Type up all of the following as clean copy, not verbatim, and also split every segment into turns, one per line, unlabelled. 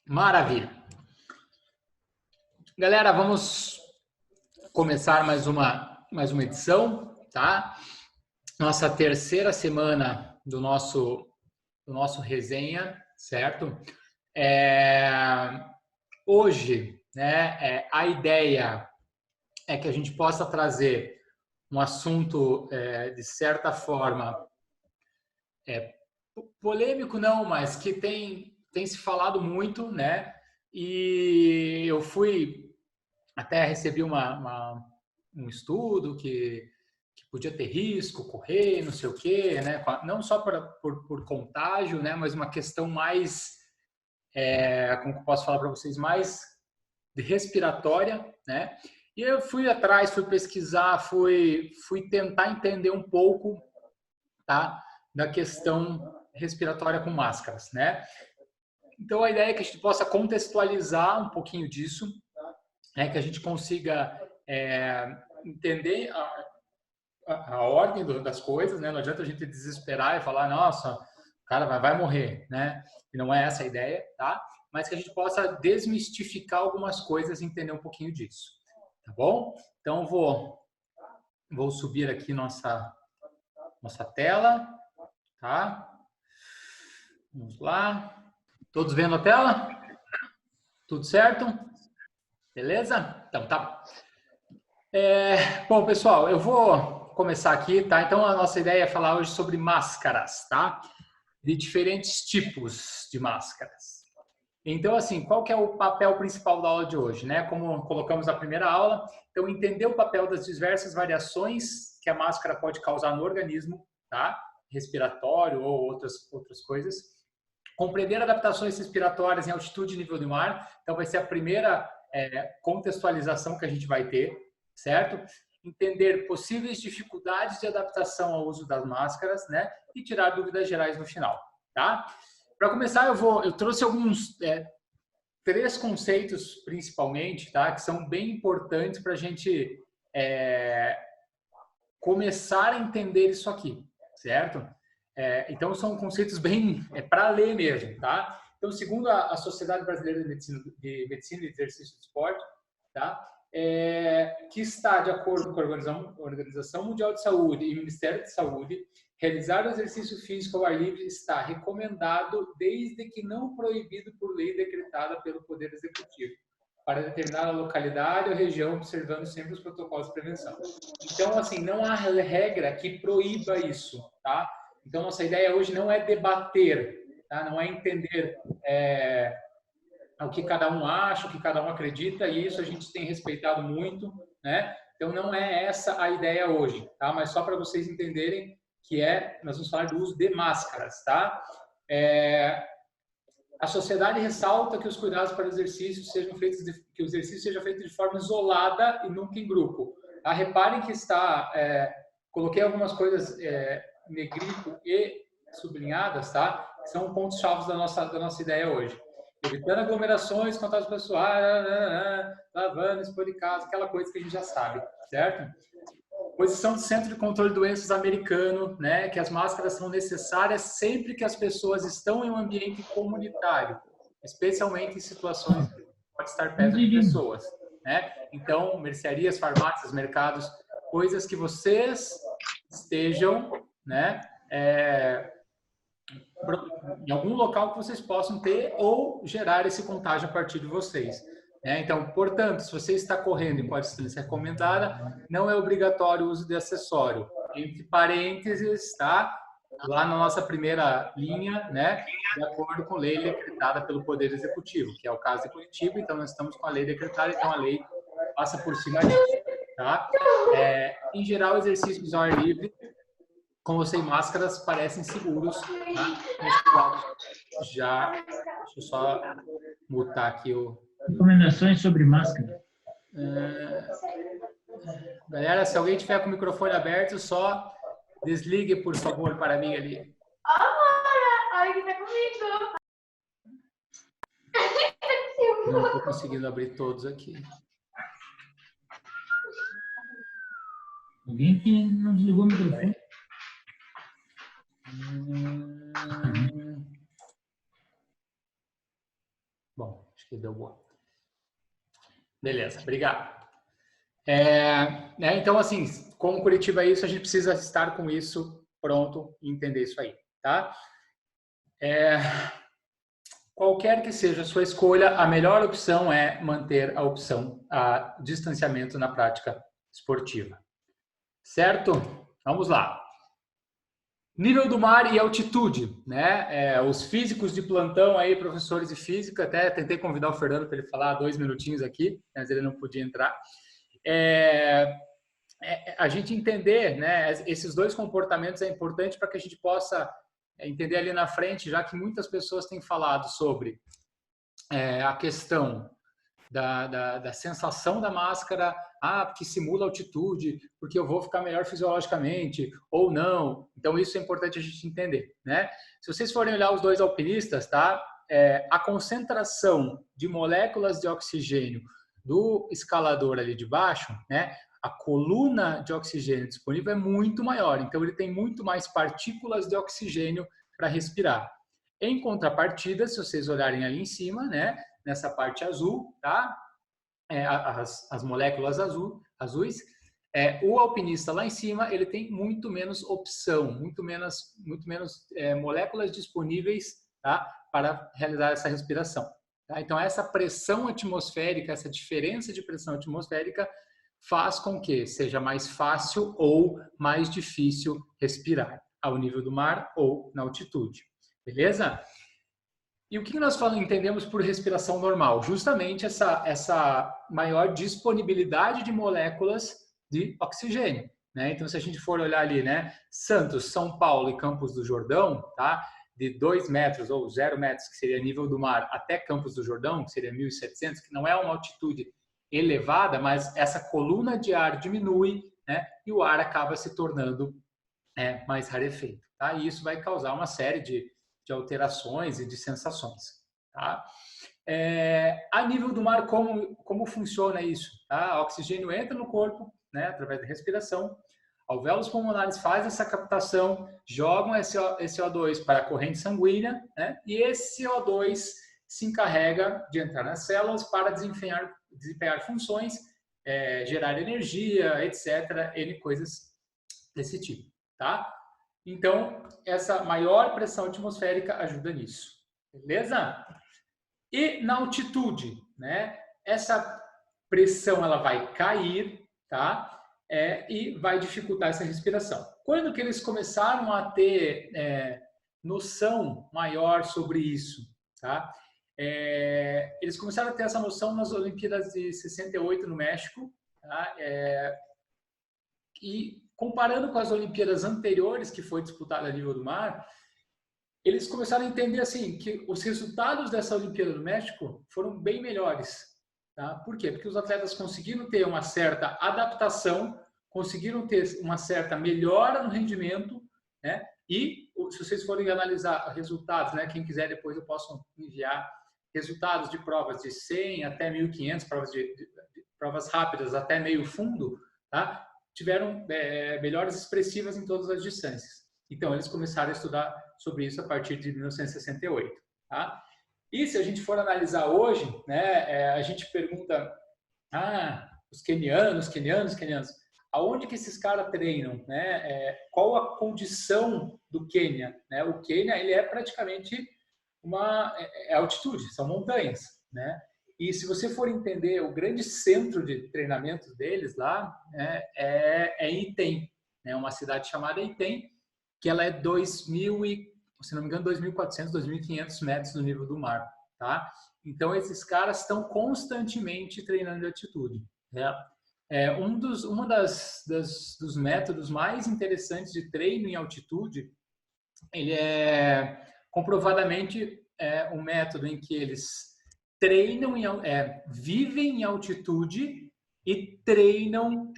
Maravilha. Galera, vamos começar mais uma edição, tá? Nossa terceira semana do nosso resenha, certo? Hoje, né, a ideia é que a gente possa trazer um assunto, de certa forma, polêmico não, mas que tem se falado muito, né? E eu até recebi um estudo que podia ter risco, correr, não sei o quê, né? Não só por contágio, né? Mas uma questão mais, como que eu posso falar para vocês, mais de respiratória, né? E eu fui atrás, fui pesquisar, fui tentar entender um pouco, tá? Da questão respiratória com máscaras, né? Então a ideia é que a gente possa contextualizar um pouquinho disso, né? Que a gente consiga entender a ordem das coisas, né? Não adianta a gente desesperar e falar, nossa, o cara vai morrer, né? E não é essa a ideia, tá? Mas que a gente possa desmistificar algumas coisas e entender um pouquinho disso, tá bom? Então vou subir aqui nossa tela, tá? Vamos lá. Todos vendo a tela? Tudo certo? Beleza? Então tá. Bom, pessoal, eu vou começar aqui, tá? Então a nossa ideia é falar hoje sobre máscaras, tá? De diferentes tipos de máscaras. Então, assim, qual que é o papel principal da aula de hoje, né? Como colocamos na primeira aula, então entender o papel das diversas variações que a máscara pode causar no organismo, tá? Respiratório ou outras coisas. Compreender adaptações respiratórias em altitude e nível do mar. Então, vai ser a primeira contextualização que a gente vai ter, certo? Entender possíveis dificuldades de adaptação ao uso das máscaras, né? E tirar dúvidas gerais no final, tá? Para começar, eu trouxe alguns três conceitos principalmente, tá? Que são bem importantes para a gente começar a entender isso aqui, certo? Então são conceitos bem para ler mesmo, tá? Então, segundo a Sociedade Brasileira de Medicina e Exercício de Esporte, tá? Que está de acordo com a Organização Mundial de Saúde e o Ministério de Saúde, realizar o exercício físico ao ar livre está recomendado desde que não proibido por lei decretada pelo Poder Executivo, para determinada localidade ou região, observando sempre os protocolos de prevenção. Então, assim, não há regra que proíba isso, tá? Então, nossa ideia hoje não é debater, tá? Não é entender o que cada um acha, o que cada um acredita, e isso a gente tem respeitado muito, né? Então, não é essa a ideia hoje, tá? Mas só para vocês entenderem que nós vamos falar do uso de máscaras, tá? A sociedade ressalta que os cuidados para o exercício que o exercício seja feito de forma isolada e nunca em grupo. Tá? Reparem que coloquei algumas coisas negrito e sublinhadas, tá? Que são pontos-chave da nossa ideia hoje. Evitando aglomerações, contatos pessoais, lavando, expor de casa, aquela coisa que a gente já sabe, certo? Posição do Centro de Controle de Doenças americano, né, que as máscaras são necessárias sempre que as pessoas estão em um ambiente comunitário, especialmente em situações que pode estar perto de pessoas, né? Então, mercearias, farmácias, mercados, coisas que vocês estejam, né, em algum local que vocês possam ter ou gerar esse contágio a partir de vocês. Então, portanto, se você está correndo em distância recomendada, não é obrigatório o uso de acessório. Entre parênteses, tá? Lá na nossa primeira linha, né? De acordo com a lei decretada pelo Poder Executivo, que é o caso de Curitiba, então nós estamos com a lei decretada, então a lei passa por cima disso, tá? Em geral, exercícios ao ar livre com ou sem máscaras parecem seguros, tá? Nesse lado já, deixa eu só mutar aqui
Recomendações sobre máscara.
Galera, se alguém tiver com o microfone aberto, só desligue, por favor, para mim ali.
Olha que tá comigo.
Não estou conseguindo abrir todos aqui.
Alguém que não desligou o microfone?
Bom, acho que deu boa. Beleza, obrigado. Então, assim, como Curitiba é isso, a gente precisa estar com isso pronto e entender isso aí, tá? Qualquer que seja a sua escolha, a melhor opção é manter a opção a distanciamento na prática esportiva. Certo? Vamos lá. Nível do mar e altitude, né? Os físicos de plantão aí, professores de física, até tentei convidar o Fernando para ele falar 2 minutinhos aqui, mas ele não podia entrar. A gente entender, né, esses dois comportamentos é importante para que a gente possa entender ali na frente, já que muitas pessoas têm falado sobre a questão da sensação da máscara, porque simula altitude, porque eu vou ficar melhor fisiologicamente, ou não. Então, isso é importante a gente entender, né? Se vocês forem olhar os dois alpinistas, tá? A concentração de moléculas de oxigênio do escalador ali de baixo, né? A coluna de oxigênio disponível é muito maior, então ele tem muito mais partículas de oxigênio para respirar. Em contrapartida, se vocês olharem ali em cima, né? Nessa parte azul, tá? As moléculas azuis, o alpinista lá em cima, ele tem muito menos opção, muito menos moléculas disponíveis, tá? Para realizar essa respiração. Tá? Então, essa pressão atmosférica, essa diferença de pressão atmosférica faz com que seja mais fácil ou mais difícil respirar ao nível do mar ou na altitude. Beleza? E o que nós entendemos por respiração normal? Justamente essa maior disponibilidade de moléculas de oxigênio, né? Então, se a gente for olhar ali, né? Santos, São Paulo e Campos do Jordão, tá? De 2 metros ou 0 metros, que seria nível do mar, até Campos do Jordão, que seria 1.700, que não é uma altitude elevada, mas essa coluna de ar diminui, né? E o ar acaba se tornando mais rarefeito, tá? E isso vai causar uma série de alterações e de sensações, tá? A nível do mar, como funciona isso? Tá? O oxigênio entra no corpo, né, através da respiração, alvéolos pulmonares fazem essa captação, jogam esse CO2 para a corrente sanguínea, né, e esse CO2 se encarrega de entrar nas células para desempenhar funções, gerar energia, etc., N coisas desse tipo, tá? Então, essa maior pressão atmosférica ajuda nisso, beleza? E na altitude, né? Essa pressão ela vai cair, tá? E vai dificultar essa respiração. Quando que eles começaram a ter noção maior sobre isso, tá? Eles começaram a ter essa noção nas Olimpíadas de 68 no México, tá? E comparando com as Olimpíadas anteriores, que foi disputada a nível do mar, eles começaram a entender assim que os resultados dessa Olimpíada do México foram bem melhores. Tá? Por quê? Porque os atletas conseguiram ter uma certa adaptação, conseguiram ter uma certa melhora no rendimento, né? E se vocês forem analisar resultados, né? Quem quiser depois eu posso enviar resultados de provas de 100 até 1.500, provas rápidas até meio fundo, tá? Tiveram melhoras expressivas em todas as distâncias. Então, eles começaram a estudar sobre isso a partir de 1968. Tá? E se a gente for analisar hoje, né, a gente pergunta, os quenianos, aonde que esses caras treinam? Né? Qual a condição do Quênia? Né? O Quênia, ele é praticamente altitude, são montanhas, né? E se você for entender, o grande centro de treinamento deles lá é Item, né? Uma cidade chamada Item, que ela é 2.000 se não me engano, 2.400, 2.500 metros do nível do mar, tá? Então, esses caras estão constantemente treinando de altitude, né? Um dos métodos mais interessantes de treino em altitude, ele é comprovadamente um método em que eles treinam, vivem em altitude e treinam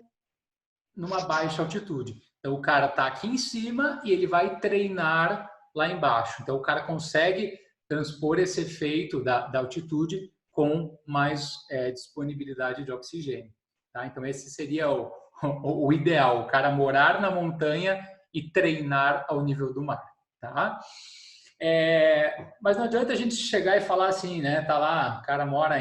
numa baixa altitude. Então, o cara está aqui em cima e ele vai treinar lá embaixo. Então, o cara consegue transpor esse efeito da altitude com mais disponibilidade de oxigênio. Tá? Então, esse seria o ideal, o cara morar na montanha e treinar ao nível do mar. Tá? Mas não adianta a gente chegar e falar assim, né? Tá lá, o cara mora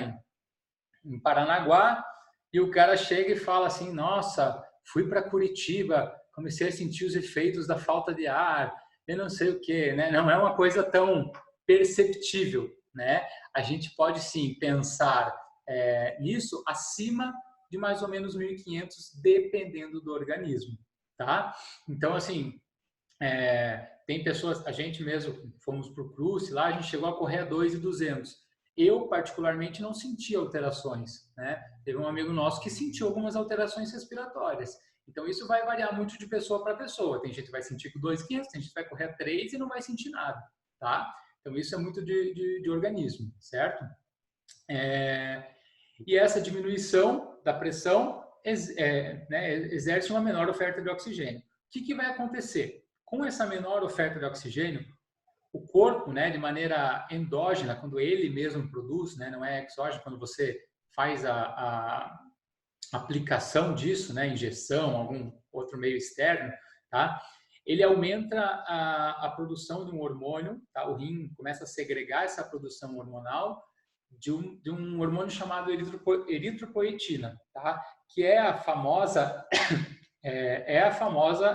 em Paranaguá e o cara chega e fala assim, nossa, fui para Curitiba, comecei a sentir os efeitos da falta de ar, eu não sei o quê, né? Não é uma coisa tão perceptível, né? A gente pode sim pensar nisso acima de mais ou menos 1.500, dependendo do organismo, tá? Então, assim, tem pessoas, a gente mesmo, fomos para o Cruze lá, a gente chegou a correr a 2.200. Eu, particularmente, não senti alterações, né? Teve um amigo nosso que sentiu algumas alterações respiratórias. Então, isso vai variar muito de pessoa para pessoa. Tem gente que vai sentir com 2.500, tem gente que vai correr a 3 e não vai sentir nada, tá? Então, isso é muito de organismo, certo? E essa diminuição da pressão exerce uma menor oferta de oxigênio. O que vai acontecer? Com essa menor oferta de oxigênio, o corpo, né, de maneira endógena, quando ele mesmo produz, né, não é exógeno, quando você faz a aplicação disso, né, injeção, algum outro meio externo, tá? Ele aumenta a produção de um hormônio, tá? O rim começa a segregar essa produção hormonal de um hormônio chamado eritropoetina, tá? Que é a famosa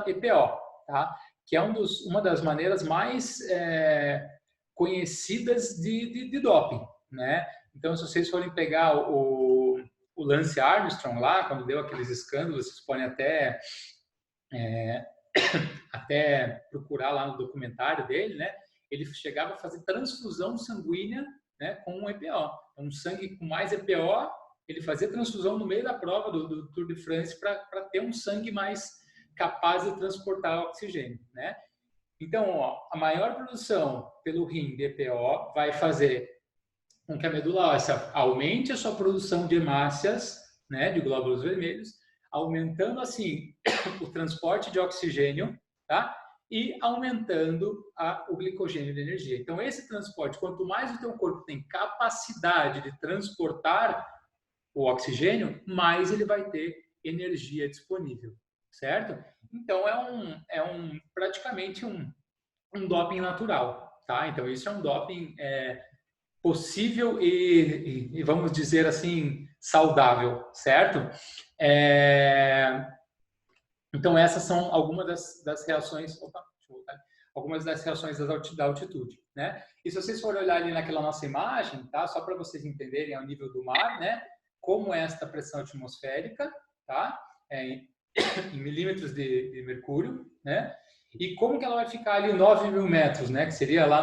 EPO, tá? Que é uma das maneiras mais conhecidas de doping, né? Então, se vocês forem pegar o Lance Armstrong lá, quando deu aqueles escândalos, vocês podem até procurar lá no documentário dele, né? Ele chegava a fazer transfusão sanguínea, né, com um EPO. Então, um sangue com mais EPO, ele fazia transfusão no meio da prova do Tour de France para ter um sangue mais capaz de transportar oxigênio, né? Então, a maior produção pelo rim de EPO vai fazer com que a medula óssea aumente a sua produção de hemácias, né, de glóbulos vermelhos, aumentando assim o transporte de oxigênio, tá? E aumentando o glicogênio de energia. Então, esse transporte, quanto mais o teu corpo tem capacidade de transportar o oxigênio, mais ele vai ter energia disponível, certo? Então, praticamente um doping natural, tá? Então, isso é um doping possível e, vamos dizer assim, saudável, certo? Então, essas são algumas das reações... Opa, deixa eu voltar. Algumas das reações da altitude, né? E se vocês forem olhar ali naquela nossa imagem, tá? Só para vocês entenderem ao nível do mar, né? Como é esta pressão atmosférica, tá? Em milímetros de mercúrio, né? E como que ela vai ficar ali 9.000 metros, né? Que seria lá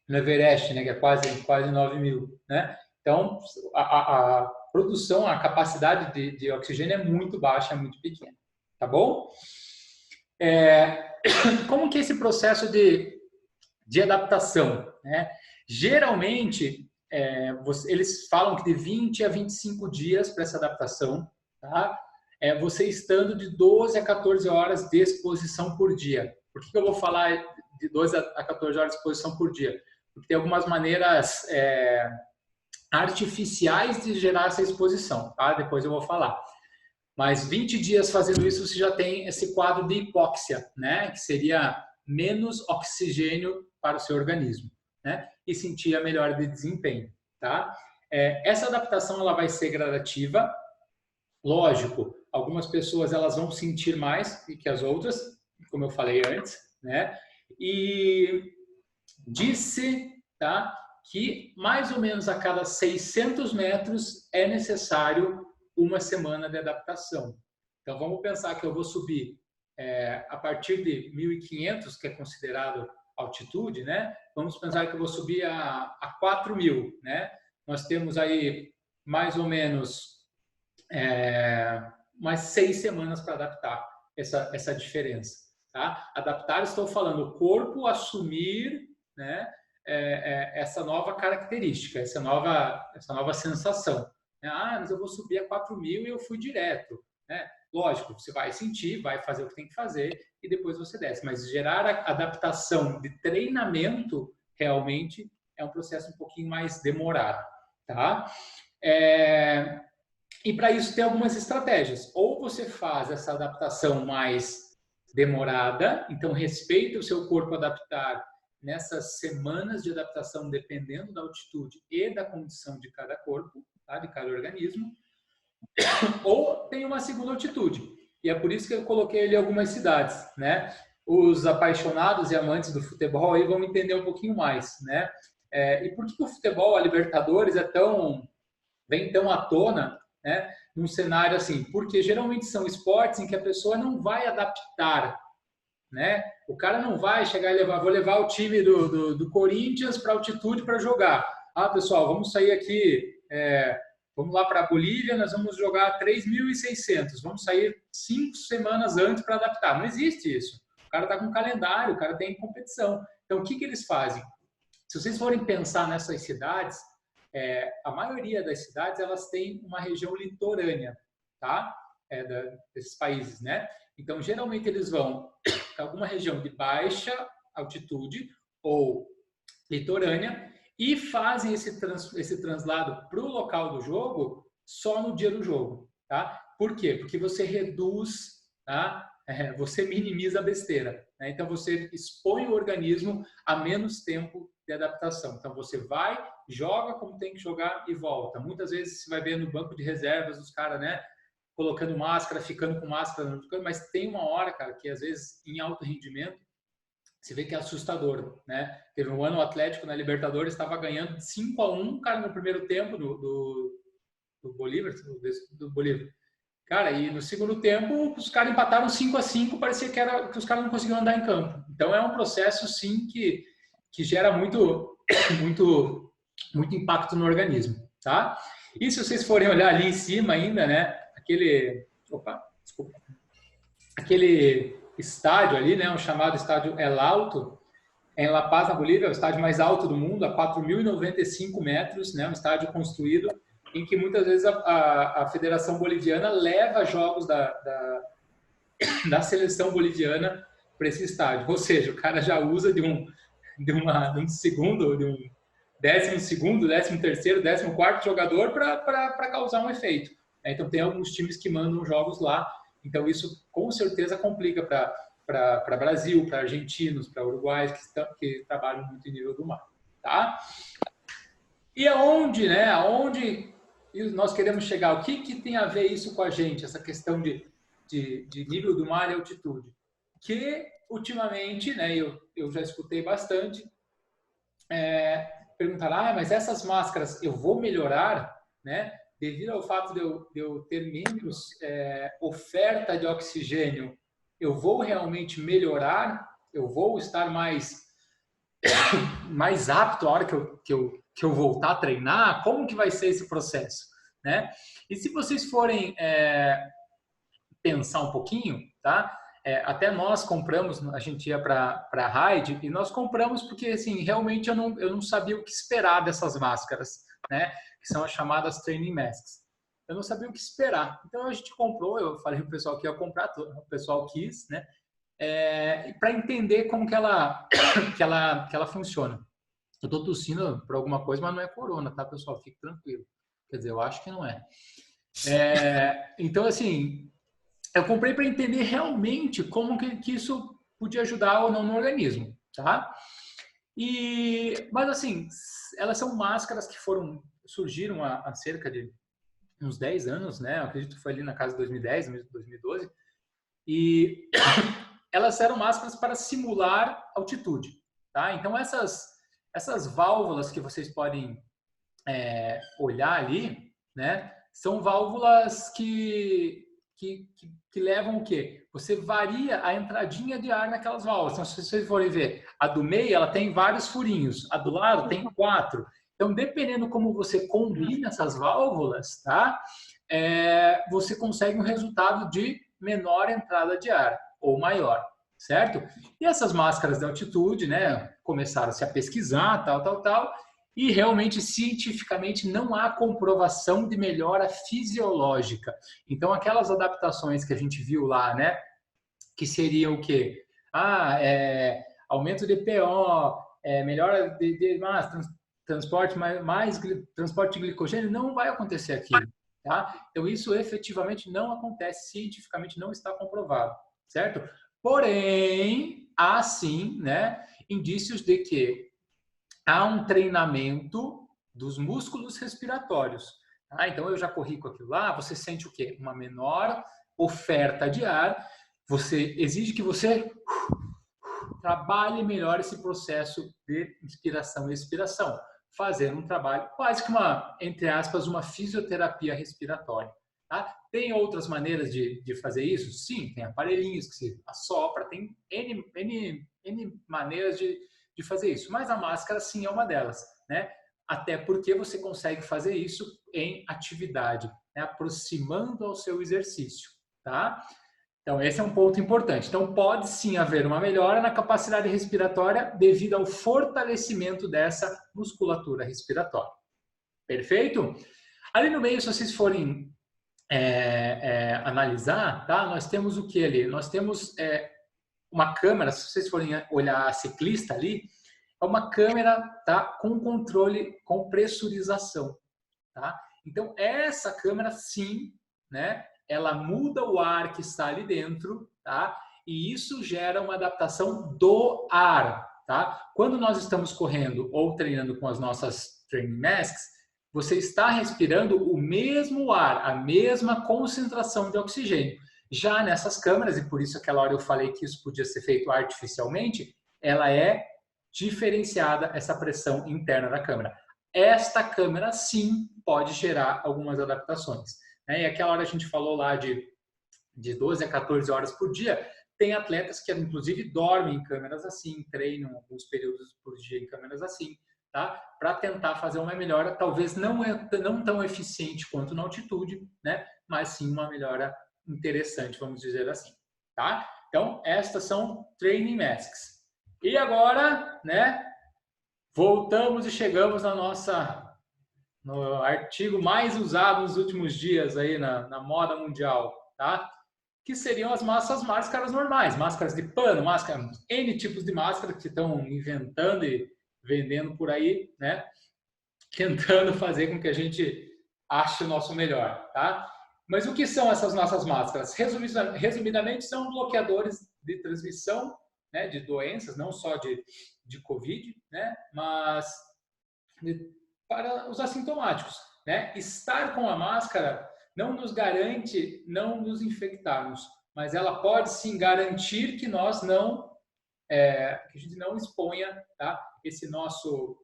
no Everest, né? Que é quase 9.000, né? Então, a produção, a capacidade de oxigênio é muito baixa, é muito pequena, tá bom? Como que é esse processo de adaptação, né? Geralmente, eles falam que de 20 a 25 dias para essa adaptação, tá? Você estando de 12 a 14 horas de exposição por dia. Por que eu vou falar de 12 a 14 horas de exposição por dia? Porque tem algumas maneiras artificiais de gerar essa exposição, tá? Depois eu vou falar. Mas 20 dias fazendo isso, você já tem esse quadro de hipóxia, né? Que seria menos oxigênio para o seu organismo, né? E sentir a melhora de desempenho, tá? Essa adaptação ela vai ser gradativa. Lógico, algumas pessoas elas vão sentir mais que as outras, como eu falei antes, né? E disse, tá, que mais ou menos a cada 600 metros é necessário uma semana de adaptação. Então, vamos pensar que eu vou subir a partir de 1.500, que é considerado altitude, né? Vamos pensar que eu vou subir a 4.000, né? Nós temos aí mais ou menos mais 6 semanas para adaptar essa diferença, tá? Adaptar, estou falando, o corpo assumir, né, essa nova característica, essa nova sensação. Mas eu vou subir a 4.000 e eu fui direto, né? Lógico, você vai sentir, vai fazer o que tem que fazer e depois você desce. Mas gerar a adaptação de treinamento realmente é um processo um pouquinho mais demorado, tá? E para isso tem algumas estratégias. Ou você faz essa adaptação mais demorada, então respeita o seu corpo adaptar nessas semanas de adaptação, dependendo da altitude e da condição de cada corpo, tá? De cada organismo, ou tem uma segunda altitude. E é por isso que eu coloquei ali algumas cidades, né? Os apaixonados e amantes do futebol aí vão entender um pouquinho mais, né? E por que o futebol, a Libertadores, vem tão à tona, né? Num cenário assim? Porque geralmente são esportes em que a pessoa não vai adaptar, né? O cara não vai chegar e vou levar o time do Corinthians para altitude para jogar. Ah, pessoal, vamos sair aqui, vamos lá para a Bolívia, nós vamos jogar 3.600, vamos sair 5 semanas antes para adaptar. Não existe isso. O cara está com calendário, o cara tem competição. Então, o que eles fazem? Se vocês forem pensar nessas cidades, a maioria das cidades elas têm uma região litorânea, tá? Desses países, né? Então, geralmente eles vão para alguma região de baixa altitude ou litorânea e fazem esse translado para o local do jogo só no dia do jogo, tá? Por quê? Porque você reduz, tá? Você minimiza a besteira, né? Então, você expõe o organismo a menos tempo de adaptação. Então, você vai, joga como tem que jogar e volta. Muitas vezes você vai ver no banco de reservas os caras, né? Colocando máscara, ficando com máscara, mas tem uma hora, cara, que às vezes em alto rendimento, você vê que é assustador, né? Teve um ano o Atlético na Libertadores, estava ganhando 5-1, cara, no primeiro tempo do Bolívar, do Bolívar. Cara, e no segundo tempo, os caras empataram 5-5, parecia que os caras não conseguiam andar em campo. Então, é um processo, sim, que gera muito impacto no organismo, tá? E se vocês forem olhar ali em cima ainda, né? Aquele estádio ali, né? O chamado estádio El Alto, em La Paz, na Bolívia, é o estádio mais alto do mundo, a 4.095 metros, né? Um estádio construído em que muitas vezes a Federação Boliviana leva jogos da seleção boliviana para esse estádio. Ou seja, o cara já usa de um segundo, de um 12º, 13º, 14º jogador para causar um efeito. Então, tem alguns times que mandam jogos lá. Então, isso com certeza complica para Brasil, para argentinos, para uruguaios que trabalham muito em nível do mar. Tá? E aonde nós queremos chegar? O que tem a ver isso com a gente, essa questão de nível do mar e altitude? Que, ultimamente, né, eu já escutei bastante, perguntar, mas essas máscaras eu vou melhorar, né? Devido ao fato de eu ter menos oferta de oxigênio, eu vou realmente melhorar? Eu vou estar mais apto a hora que eu voltar a treinar? Como que vai ser esse processo, né? E se vocês forem pensar um pouquinho, tá? Até nós compramos, a gente ia para a Raid e nós compramos porque assim realmente eu não sabia o que esperar dessas máscaras, né? Que são as chamadas training masks. Eu não sabia o que esperar, então a gente comprou. Eu falei pro pessoal que ia comprar, o pessoal quis, né? Para entender como que ela funciona. Eu estou tossindo por alguma coisa, mas não é corona, tá, pessoal? Fique tranquilo. Quer dizer, eu acho que não é. Então, assim, eu comprei para entender realmente como que isso podia ajudar ou não no organismo, tá? Mas, assim, elas são máscaras que surgiram há cerca de uns 10 anos, né? Eu acredito que foi ali na casa de 2010, 2012. E elas eram máscaras para simular altitude, tá? Então, essas válvulas que vocês podem olhar ali, né? São válvulas que levam o quê? Você varia a entradinha de ar naquelas válvulas. Então, se vocês forem ver, a do meio ela tem vários furinhos, a do lado tem 4. Então, dependendo como você combina essas válvulas, tá? Você consegue um resultado de menor entrada de ar ou maior, certo? E essas máscaras de altitude, né? Começaram-se a pesquisar, tal. E realmente, cientificamente, não há comprovação de melhora fisiológica. Então, aquelas adaptações que a gente viu lá, né? Que seriam o quê? Aumento de PO, melhora de massa, transporte transporte de glicogênio, não vai acontecer aqui. Tá? Então, isso efetivamente não acontece, cientificamente não está comprovado, certo? Porém, há sim, né? indícios de que há um treinamento dos músculos respiratórios. Tá? Então, eu já corri com aquilo lá, você sente o quê? Uma menor oferta de ar, você exige que você trabalhe melhor esse processo de inspiração e expiração, fazendo um trabalho quase que uma, entre aspas, uma fisioterapia respiratória. Tá? Tem outras maneiras de fazer isso? Sim, tem aparelhinhos que se assopra, tem N maneiras de fazer isso, mas a máscara sim é uma delas, né? Até porque você consegue fazer isso em atividade, né? Aproximando ao seu exercício, tá? Então, esse é um ponto importante. Então, pode sim haver uma melhora na capacidade respiratória devido ao fortalecimento dessa musculatura respiratória. Perfeito? Ali no meio, se vocês forem analisar, tá? Nós temos o que ali? Nós temos uma câmera, se vocês forem olhar a ciclista ali, é uma câmera, tá? Com controle, com pressurização, tá? Então, essa câmera, sim, né? Ela muda o ar que está ali dentro, tá? E isso gera uma adaptação do ar, tá? Quando nós estamos correndo ou treinando com as nossas training masks, você está respirando o mesmo ar, a mesma concentração de oxigênio. Já nessas câmeras, e por isso aquela hora eu falei que isso podia ser feito artificialmente, ela é diferenciada, essa pressão interna da câmera. Esta câmera, sim, pode gerar algumas adaptações. E aquela hora a gente falou lá de 12 a 14 horas por dia, tem atletas que inclusive dormem em câmeras assim, treinam alguns períodos por dia em câmeras assim, tá? Para tentar fazer uma melhora, talvez não tão eficiente quanto na altitude, né? Mas sim uma melhora interessante, vamos dizer assim, tá? Então, estas são training masks. E agora, né? Voltamos e chegamos no artigo mais usado nos últimos dias aí na moda mundial, tá? Que seriam as máscaras normais, máscaras de pano, N tipos de máscaras que estão inventando e vendendo por aí, né? Tentando fazer com que a gente ache o nosso melhor, tá? Mas o que são essas nossas máscaras? Resumidamente, são bloqueadores de transmissão, né, de doenças, não só de Covid, né? Mas para os assintomáticos, né? Estar com a máscara não nos garante não nos infectarmos, mas ela pode sim garantir que nós que a gente não exponha, tá? Esse nosso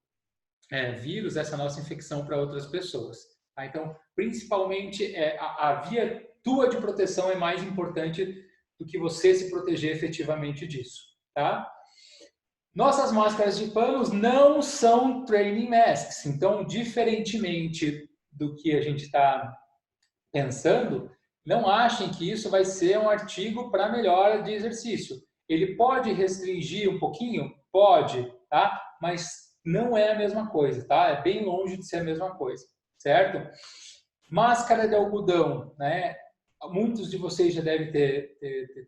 vírus, essa nossa infecção para outras pessoas. Tá? Então, principalmente a via tua de proteção é mais importante do que você se proteger efetivamente disso, tá? Nossas máscaras de panos não são training masks, então, diferentemente do que a gente está pensando, não achem que isso vai ser um artigo para melhora de exercício. Ele pode restringir um pouquinho? Pode, tá? Mas não é a mesma coisa, tá? É bem longe de ser a mesma coisa, certo? Máscara de algodão, né? Muitos de vocês já devem ter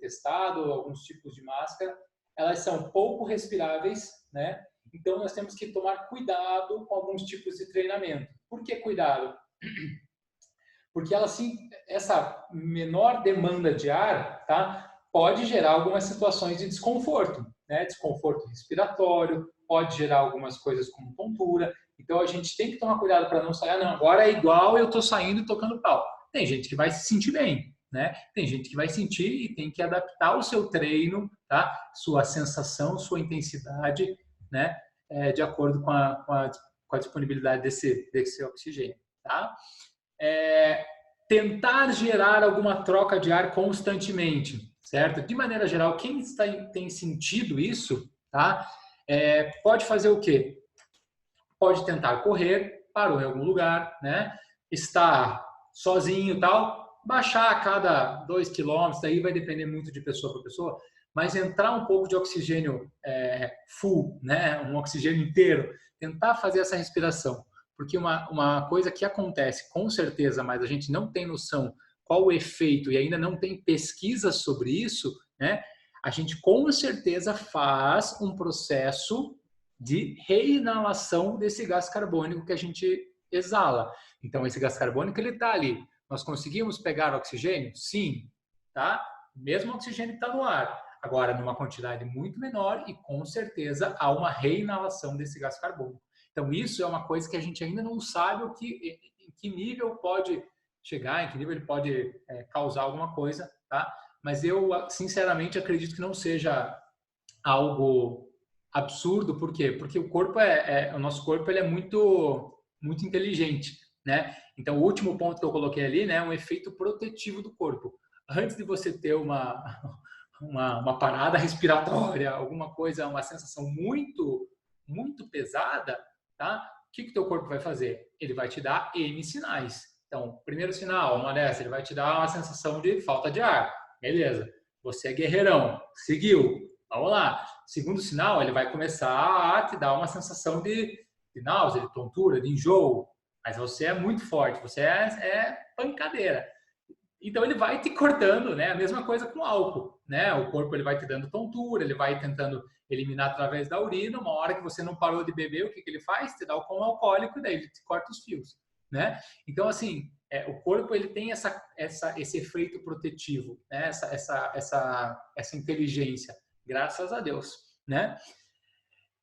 testado alguns tipos de máscara. Elas são pouco respiráveis, né? Então, nós temos que tomar cuidado com alguns tipos de treinamento. Por que cuidado? Porque essa menor demanda de ar, tá? Pode gerar algumas situações de desconforto, né? Desconforto respiratório, pode gerar algumas coisas como tontura. Então, a gente tem que tomar cuidado para não sair, não, agora é igual, eu estou saindo e tocando pau. Tem gente que vai se sentir bem, né? Tem gente que vai sentir e tem que adaptar o seu treino, tá? Sua sensação, sua intensidade, né? De acordo com a disponibilidade desse oxigênio, tá? Tentar gerar alguma troca de ar constantemente, certo? De maneira geral, quem tem sentido isso, tá? Pode fazer o quê? Pode tentar correr, parou em algum lugar, né? Está sozinho e tal, baixar a cada 2 quilômetros, daí vai depender muito de pessoa para pessoa, mas entrar um pouco de oxigênio full, né? Um oxigênio inteiro, tentar fazer essa respiração. Porque uma coisa que acontece, com certeza, mas a gente não tem noção qual o efeito e ainda não tem pesquisa sobre isso, né? A gente com certeza faz um processo de reinalação desse gás carbônico que a gente exala. Então, esse gás carbônico, ele está ali. Nós conseguimos pegar oxigênio? Sim, tá? Mesmo oxigênio que está no ar. agora numa quantidade muito menor e com certeza há uma reinalação desse gás carbônico. Então isso é uma coisa que a gente ainda não sabe em que nível pode chegar, em que nível ele pode causar alguma coisa, tá? Mas eu sinceramente acredito que não seja algo absurdo. Por quê? Porque o corpo o nosso corpo ele é muito inteligente, né? Então o último ponto que eu coloquei ali, né, é um efeito protetivo do corpo. Antes de você ter uma parada respiratória, alguma coisa, uma sensação muito pesada, tá? O que o teu corpo vai fazer? Ele vai te dar N sinais. Então, primeiro sinal, uma dessas, ele vai te dar uma sensação de falta de ar. Beleza. Você é guerreirão. Seguiu. Vamos lá. Segundo sinal, ele vai começar a te dar uma sensação de náusea, de tontura, de enjoo. Mas você é muito forte, você é pancadeira. Então ele vai te cortando, né? A mesma coisa com o álcool, né? O corpo ele vai te dando tontura, ele vai tentando eliminar através da urina. Uma hora que você não parou de beber, o que ele faz? Te dá o coma alcoólico e daí ele te corta os fios, né? Então assim, o corpo ele tem esse efeito protetivo, né? Essa inteligência, graças a Deus, né?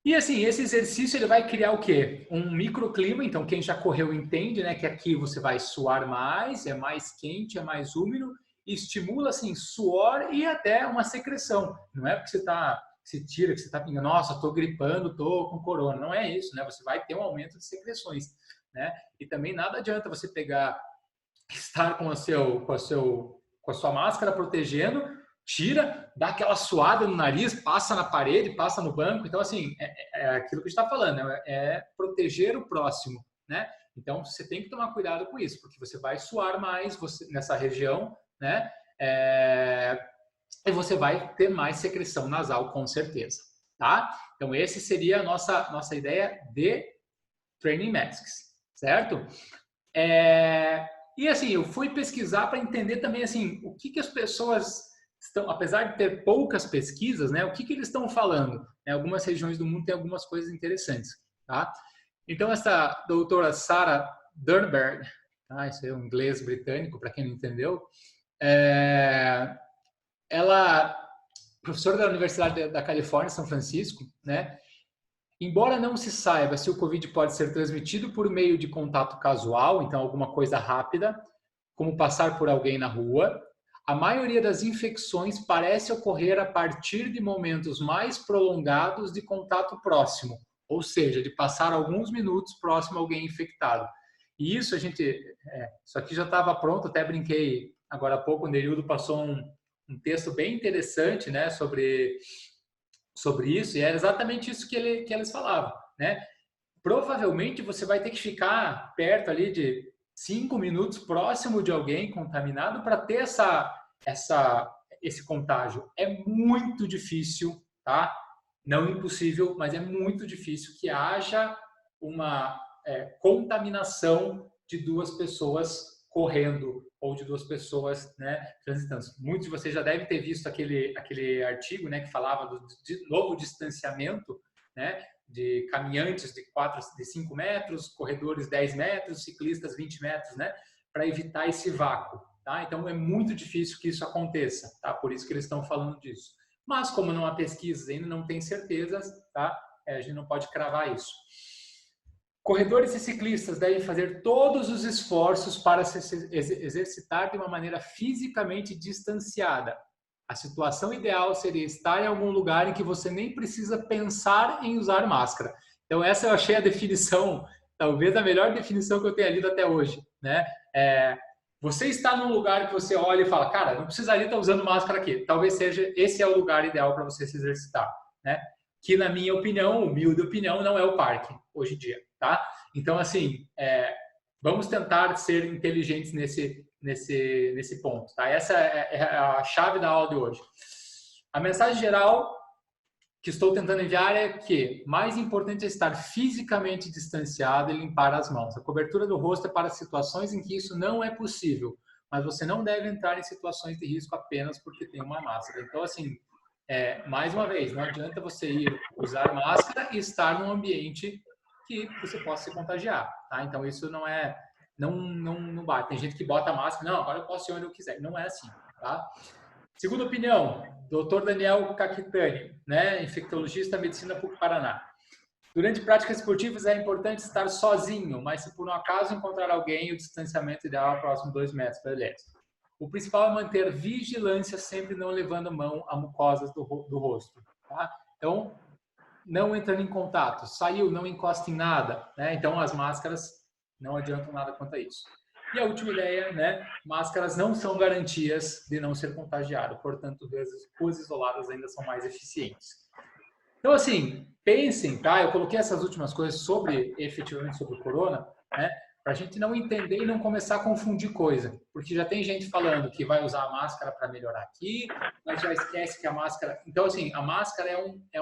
E assim, esse exercício ele vai criar o quê? Um microclima. Então, quem já correu entende, né, que aqui você vai suar mais, é mais quente, é mais úmido, e estimula assim suor e até uma secreção. Não é porque se tira, que você está pingando, nossa, estou gripando, estou com corona. Não é isso, né? Você vai ter um aumento de secreções, né? E também nada adianta você estar com a sua máscara protegendo, tira, dá aquela suada no nariz, passa na parede, passa no banco. Então, assim, é aquilo que a gente está falando, é proteger o próximo, né? Então, você tem que tomar cuidado com isso, porque você vai suar mais nessa região, né? E você vai ter mais secreção nasal, com certeza, tá? Então, esse seria a nossa ideia de Training Masks, certo? E assim, eu fui pesquisar para entender também assim, o que as pessoas estão, apesar de ter poucas pesquisas, né, o que eles estão falando? Em algumas regiões do mundo tem algumas coisas interessantes, tá? Então essa doutora Sarah Durnberg, tá? Isso é um inglês britânico para quem não entendeu, ela professora da Universidade da Califórnia, São Francisco, né? Embora não se saiba se o Covid pode ser transmitido por meio de contato casual, então alguma coisa rápida, como passar por alguém na rua, a maioria das infecções parece ocorrer a partir de momentos mais prolongados de contato próximo, ou seja, de passar alguns minutos próximo a alguém infectado. E isso isso aqui já estava pronto, até brinquei agora há pouco, o Nerildo passou um texto bem interessante, né, sobre isso, e era exatamente isso que eles falavam, né? Provavelmente você vai ter que ficar perto ali de 5 minutos próximo de alguém contaminado para ter esse contágio. É muito difícil, tá? Não impossível, mas é muito difícil que haja uma contaminação de duas pessoas correndo ou de duas pessoas, né, transitando. Muitos de vocês já devem ter visto aquele artigo, né, que falava do novo distanciamento, né, de caminhantes de 5 metros, corredores 10 metros, ciclistas 20 metros, né, para evitar esse vácuo, tá? Então é muito difícil que isso aconteça, tá? Por isso que eles estão falando disso. Mas como não há pesquisas ainda, não tem certezas, tá? A gente não pode cravar isso. Corredores e ciclistas devem fazer todos os esforços para se exercitar de uma maneira fisicamente distanciada. A situação ideal seria estar em algum lugar em que você nem precisa pensar em usar máscara. Então essa eu achei a definição, talvez a melhor definição que eu tenha lido até hoje, né? Você está num lugar que você olha e fala, cara, não precisaria estar usando máscara aqui. Talvez esse é o lugar ideal para você se exercitar, né? Que na minha opinião, humilde opinião, não é o parque hoje em dia, tá? Então assim, vamos tentar ser inteligentes nesse ponto, tá? Essa é a chave da aula de hoje. A mensagem geral que estou tentando enviar é que mais importante é estar fisicamente distanciado e limpar as mãos. A cobertura do rosto é para situações em que isso não é possível, mas você não deve entrar em situações de risco apenas porque tem uma máscara. Então, assim, mais uma vez, não adianta você ir usar máscara e estar num ambiente que você possa se contagiar, tá? Então, isso não bate. Tem gente que bota a máscara, não, agora eu posso ir onde eu quiser. Não é assim, tá? Segunda opinião, Dr. Daniel Caquitani, né? Infectologista, Medicina PUC Paraná. Durante práticas esportivas é importante estar sozinho, mas se por um acaso encontrar alguém, o distanciamento ideal é próximo de 2 metros, beleza. O principal é manter vigilância, sempre não levando a mão a mucosas do rosto. Tá? Então, não entrando em contato. Saiu, não encosta em nada. Né? Então, as máscaras não adiantam nada quanto a isso. E a última ideia, né? Máscaras não são garantias de não ser contagiado. Portanto, ruas isoladas ainda são mais eficientes. Então, assim, pensem, tá? Eu coloquei essas últimas coisas efetivamente sobre o corona, né? Para a gente não entender e não começar a confundir coisa. Porque já tem gente falando que vai usar a máscara para melhorar aqui, mas já esquece que a máscara... Então, assim, a máscara é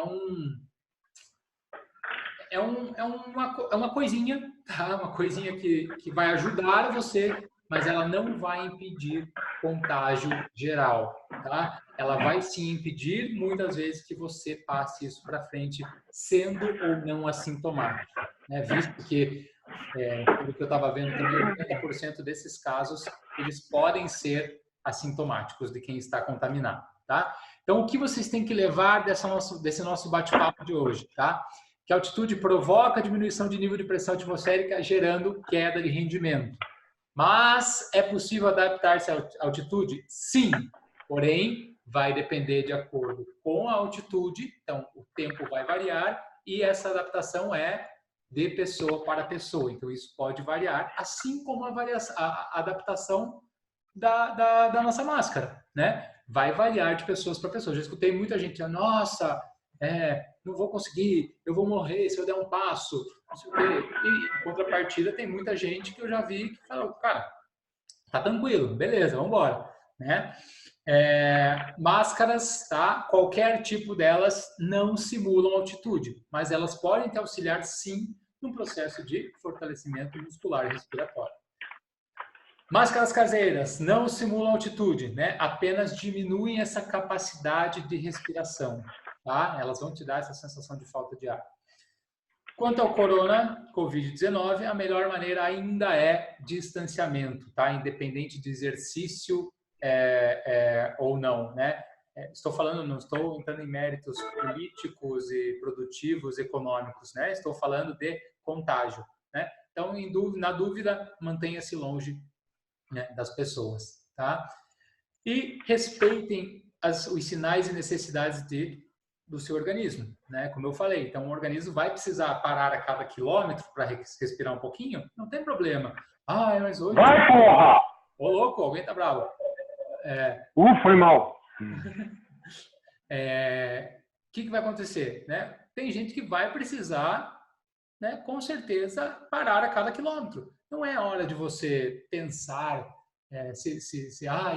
uma coisinha, tá? Uma coisinha que vai ajudar você, mas ela não vai impedir contágio geral, tá? Ela vai sim impedir, muitas vezes, que você passe isso para frente, sendo ou não assintomático, né? Visto que, pelo que eu estava vendo também, 80% desses casos, eles podem ser assintomáticos de quem está contaminado, tá? Então, o que vocês têm que levar desse nosso bate-papo de hoje, tá? Que a altitude provoca diminuição de nível de pressão atmosférica, gerando queda de rendimento. Mas é possível adaptar-se à altitude? Sim, porém, vai depender de acordo com a altitude, então o tempo vai variar e essa adaptação é de pessoa para pessoa, então isso pode variar, assim como a adaptação da nossa máscara, né? Vai variar de pessoas para pessoas. Já escutei muita gente dizendo, nossa, não vou conseguir, eu vou morrer se eu der um passo, não sei o quê. E em contrapartida tem muita gente que eu já vi que falou, cara, tá tranquilo, beleza, vamos embora, né? Máscaras, tá? Qualquer tipo delas não simulam altitude, mas elas podem te auxiliar sim no processo de fortalecimento muscular e respiratório. Máscaras caseiras não simulam altitude, né? Apenas diminuem essa capacidade de respiração, tá? Elas vão te dar essa sensação de falta de ar. Quanto ao corona, Covid-19, a melhor maneira ainda é distanciamento, tá? Independente de exercício ou não, né? Estou falando, não estou entrando em méritos políticos e produtivos, econômicos, né? Estou falando de contágio, né? Então, na dúvida, mantenha-se longe, né, das pessoas, tá? E respeitem os sinais e necessidades do seu organismo, né? Como eu falei, então o organismo vai precisar parar a cada quilômetro para respirar um pouquinho, não tem problema. Ah, mas hoje...
Vai, porra!
Ô, louco, alguém tá bravo.
Foi mal.
O que vai acontecer, né? Tem gente que vai precisar, né, com certeza, parar a cada quilômetro. Não é hora de você pensar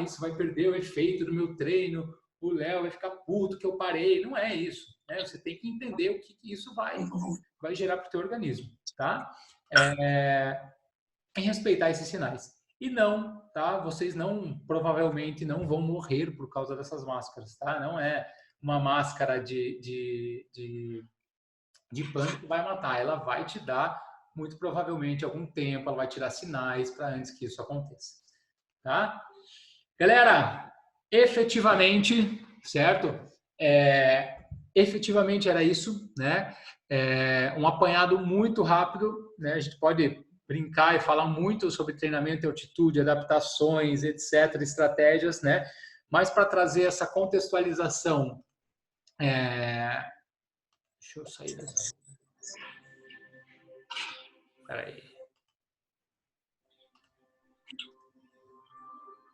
isso vai perder o efeito do meu treino, o Léo vai ficar puto que eu parei. Não é isso, né? Você tem que entender o que isso vai gerar para o teu organismo, tá? E respeitar esses sinais. E não, tá? Vocês provavelmente não vão morrer por causa dessas máscaras, tá? Não é uma máscara de pânico que vai matar. Ela vai te dar, muito provavelmente, algum tempo, ela vai tirar sinais para antes que isso aconteça. Tá? Galera, efetivamente, certo? Efetivamente era isso, né? Um apanhado muito rápido, né? A gente pode brincar e falar muito sobre treinamento em altitude, adaptações, etc., estratégias, né? Mas para trazer essa contextualização, deixa eu sair dessa. Peraí.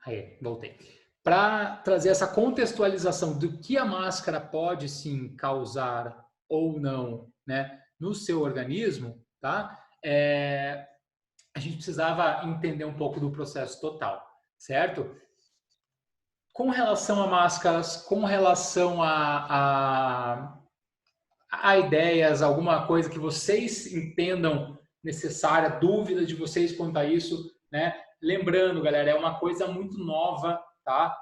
Aí, voltei. Para trazer essa contextualização do que a máscara pode sim causar ou não, né, no seu organismo, tá? A gente precisava entender um pouco do processo total, certo? Com relação a máscaras, com relação a ideias, alguma coisa que vocês entendam necessária, dúvida de vocês quanto a isso, né? Lembrando, galera, é uma coisa muito nova, tá?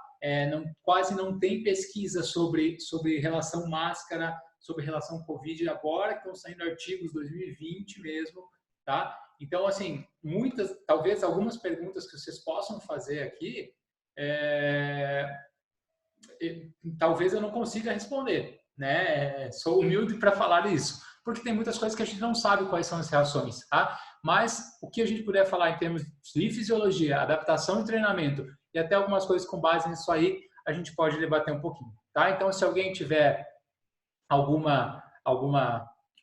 Quase não tem pesquisa sobre relação máscara, sobre relação Covid, agora que estão saindo artigos 2020 mesmo, tá? Então, assim, talvez algumas perguntas que vocês possam fazer aqui, talvez eu não consiga responder, né? Sou humilde para falar isso, porque tem muitas coisas que a gente não sabe quais são as reações, tá? Mas o que a gente puder falar em termos de fisiologia, adaptação e treinamento, e até algumas coisas com base nisso aí, a gente pode debater um pouquinho, tá? Então, se alguém tiver alguma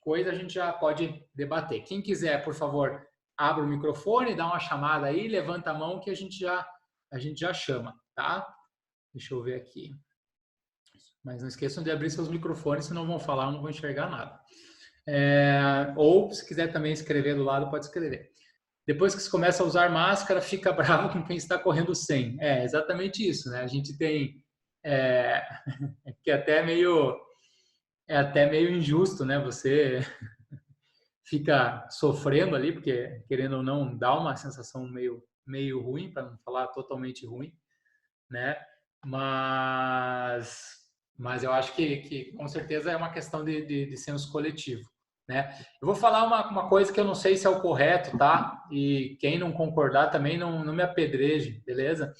coisa, a gente já pode debater. Quem quiser, por favor, abra o microfone, dá uma chamada aí, levanta a mão que a gente já chama, tá? Deixa eu ver aqui. Mas não esqueçam de abrir seus microfones, senão vão falar, não vão enxergar nada. Ou, se quiser também escrever do lado, pode escrever. Depois que se começa a usar máscara, fica bravo com quem está correndo sem. É exatamente isso, né? A gente tem... que é até meio injusto, né? Você fica sofrendo ali, porque, querendo ou não, dá uma sensação meio ruim, para não falar totalmente ruim, né? Mas eu acho que com certeza é uma questão de senso coletivo, né? Eu vou falar uma coisa que eu não sei se é o correto, tá? E quem não concordar também não me apedreje, beleza?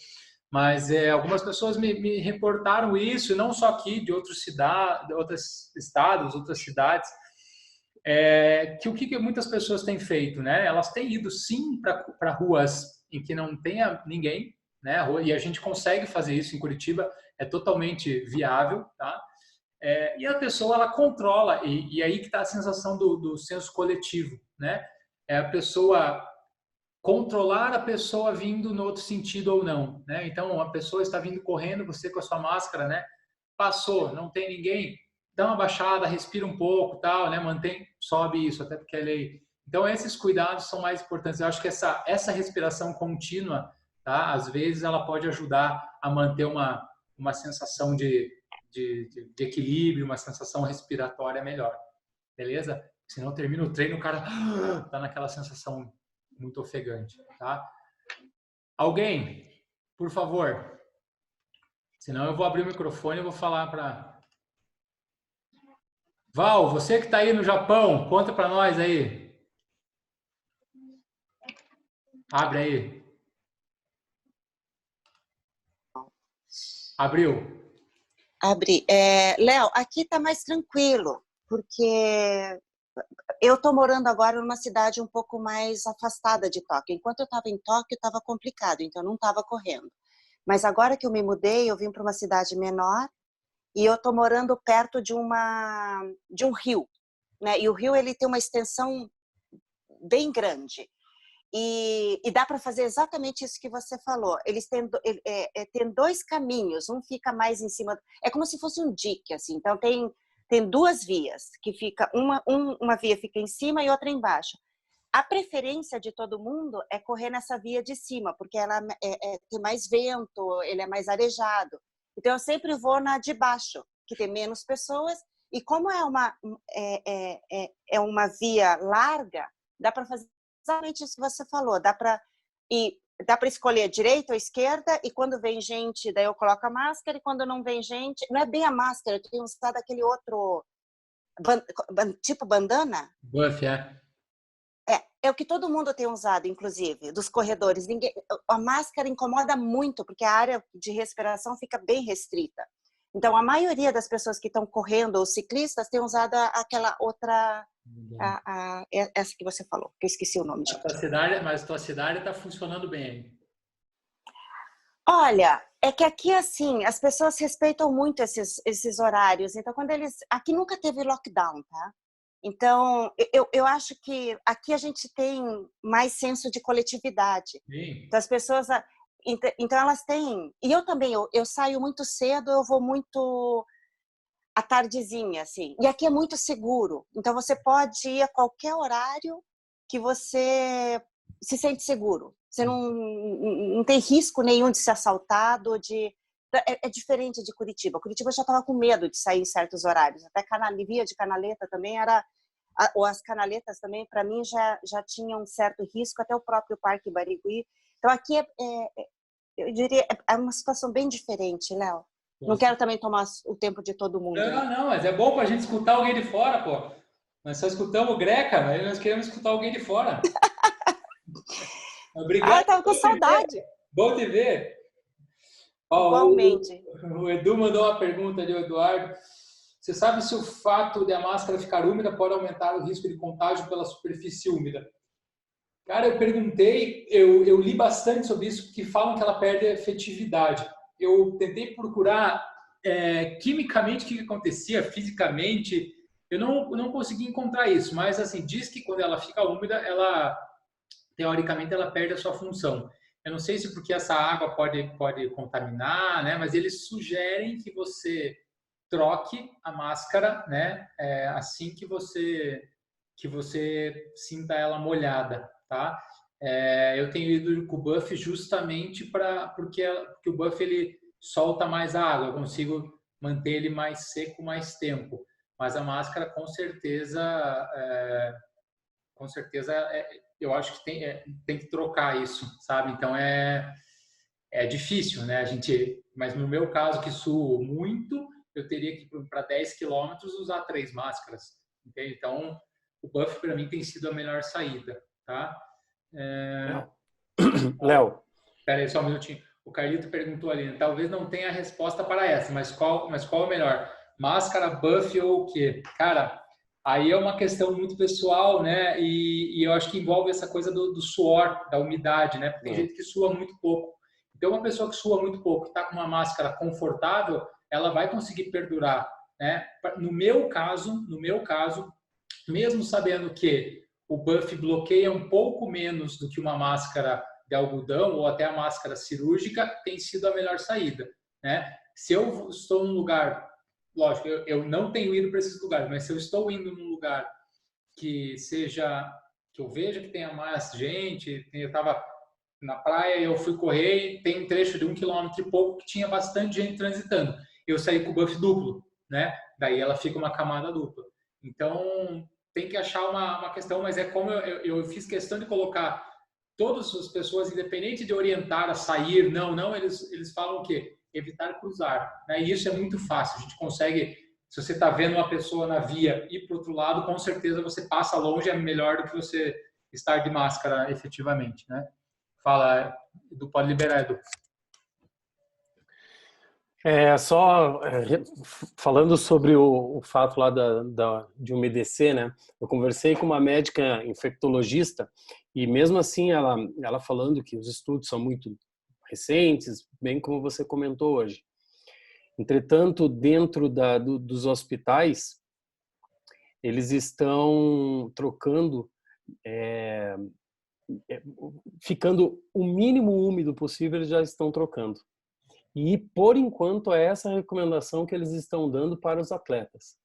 Mas algumas pessoas me reportaram isso, não só aqui, de outros estados, outras cidades, que o que muitas pessoas têm feito, né? Elas têm ido sim para ruas em que não tenha ninguém, né? E a gente consegue fazer isso em Curitiba, é totalmente viável, tá? E a pessoa, ela controla, e aí que está a sensação do senso coletivo, né? É a pessoa controlar a pessoa vindo no outro sentido ou não, né? Então, a pessoa está vindo correndo, você com a sua máscara, né? Passou, não tem ninguém, dá uma baixada, respira um pouco, tal, né? Mantém, sobe isso, até porque é lei. Então, esses cuidados são mais importantes. Eu acho que essa respiração contínua, tá? Às vezes, ela pode ajudar a manter uma sensação de equilíbrio, uma sensação respiratória melhor, beleza? Senão termina o treino, o cara tá naquela sensação muito ofegante, tá? Alguém, por favor. Senão eu vou abrir o microfone e vou falar para... Val, você que está aí no Japão, conta para nós aí. Abre aí. Abriu.
Abri. Léo, aqui está mais tranquilo, porque eu estou morando agora numa cidade um pouco mais afastada de Tóquio. Enquanto eu estava em Tóquio, estava complicado, então eu não estava correndo. Mas agora que eu me mudei, eu vim para uma cidade menor e eu estou morando perto de um rio, né? E o rio ele tem uma extensão bem grande. E dá para fazer exatamente isso que você falou. Eles têm dois caminhos, um fica mais em cima, é como se fosse um dique, assim. Então tem duas vias, que fica uma via fica em cima e outra embaixo. A preferência de todo mundo é correr nessa via de cima, porque ela tem mais vento, ele é mais arejado. Então eu sempre vou na de baixo, que tem menos pessoas, e como é uma via larga, dá para fazer exatamente isso que você falou, dá para escolher direita ou esquerda, e quando vem gente, daí eu coloco a máscara, e quando não vem gente, não é bem a máscara, eu tenho usado aquele outro, tipo bandana.
Buff,
É o que todo mundo tem usado, inclusive, dos corredores. A máscara incomoda muito, porque a área de respiração fica bem restrita. Então, a maioria das pessoas que estão correndo, os ciclistas, tem usado aquela outra... essa que você falou, que eu esqueci o nome.
Mas a tua cidade está funcionando bem aí.
Olha, é que aqui, assim, as pessoas respeitam muito esses horários. Então, aqui nunca teve lockdown, tá? Então, eu acho que aqui a gente tem mais senso de coletividade.
Sim.
Então, as pessoas... Então, elas têm... E eu também, eu saio muito cedo, eu vou muito... à tardezinha, assim. E aqui é muito seguro. Então, você pode ir a qualquer horário que você se sente seguro. Você não tem risco nenhum de ser assaltado, É diferente de Curitiba. Curitiba já estava com medo de sair em certos horários. Até via de canaleta também era... Ou as canaletas também, para mim, já tinham um certo risco, até o próprio Parque Barigui. Então, aqui eu diria, é uma situação bem diferente, Léo. Não quero também tomar o tempo de todo mundo.
Não, mas é bom para a gente escutar alguém de fora, pô. Nós só escutamos o Greca, mas nós queremos escutar alguém de fora. Obrigado.
Tava com saudade.
Bom te ver. Ó,
Igualmente.
o Edu mandou uma pergunta ali, o Eduardo. Você sabe se o fato de a máscara ficar úmida pode aumentar o risco de contágio pela superfície úmida? Cara, eu perguntei, eu li bastante sobre isso, porque falam que ela perde a efetividade. Eu tentei procurar quimicamente o que acontecia, fisicamente, eu não consegui encontrar isso, mas assim, diz que quando ela fica úmida, ela, teoricamente, ela perde a sua função. Eu não sei se porque essa água pode contaminar, né? Mas eles sugerem que você troque a máscara, né? Assim que você sinta ela molhada, tá? Eu tenho ido com o Buff justamente porque o Buff ele solta mais água, eu consigo manter ele mais seco mais tempo. Mas a máscara com certeza eu acho que tem que trocar isso, sabe? Então é difícil, né? Mas no meu caso que suo muito, eu teria que para 10 quilômetros usar 3 máscaras, entende? Então o Buff para mim tem sido a melhor saída, tá?
Léo.
Espera aí só um minutinho. O Carlito perguntou ali, né? Talvez não tenha resposta para essa, mas qual é o melhor? Máscara, Buff ou o quê? Cara, aí é uma questão muito pessoal, né? E eu acho que envolve essa coisa do suor, da umidade, né? Porque tem gente que sua muito pouco. Então, uma pessoa que sua muito pouco, está com uma máscara confortável, ela vai conseguir perdurar, né? No meu caso, mesmo sabendo que o Buff bloqueia um pouco menos do que uma máscara de algodão ou até a máscara cirúrgica, tem sido a melhor saída, né? Se eu estou num lugar, lógico, eu não tenho ido para esses lugares, mas se eu estou indo num lugar que eu veja que tenha mais gente, eu estava na praia, eu fui correr, tem um trecho de 1 quilômetro e pouco que tinha bastante gente transitando. Eu saí com o Buff duplo, né? Daí ela fica uma camada dupla. Então, tem que achar uma questão, mas é como eu fiz questão de colocar todas as pessoas, independente de orientar a sair, eles falam o quê? Evitar cruzar, né? E isso é muito fácil, a gente consegue, se você está vendo uma pessoa na via e para o outro lado, com certeza você passa longe, é melhor do que você estar de máscara efetivamente, né? Fala, Edu, pode liberar, Edu.
Falando sobre o fato lá de umedecer, né? Eu conversei com uma médica infectologista e mesmo assim ela falando que os estudos são muito recentes, bem como você comentou hoje. Entretanto, dentro dos hospitais, eles estão trocando, ficando o mínimo úmido possível, eles já estão trocando. E, por enquanto, é essa a recomendação que eles estão dando para os atletas.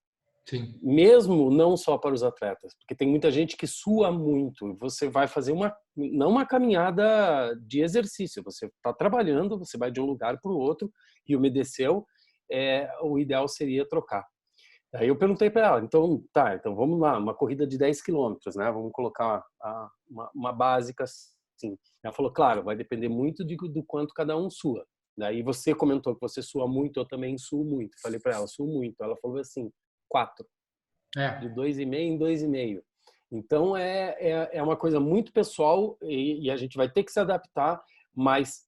Sim.
Mesmo não só para os atletas, porque tem muita gente que sua muito. Você vai fazer não uma caminhada de exercício, você está trabalhando, você vai de um lugar para o outro e umedeceu, o ideal seria trocar. Aí eu perguntei para ela, então vamos lá, uma corrida de 10 quilômetros, né? Vamos colocar uma básica assim. Ela falou, claro, vai depender muito do quanto cada um sua. Daí você comentou que você sua muito, eu também suo muito. Falei para ela, suo muito. Ela falou assim, 4. De 2,5 em 2,5. Então é uma coisa muito pessoal e a gente vai ter que se adaptar, mas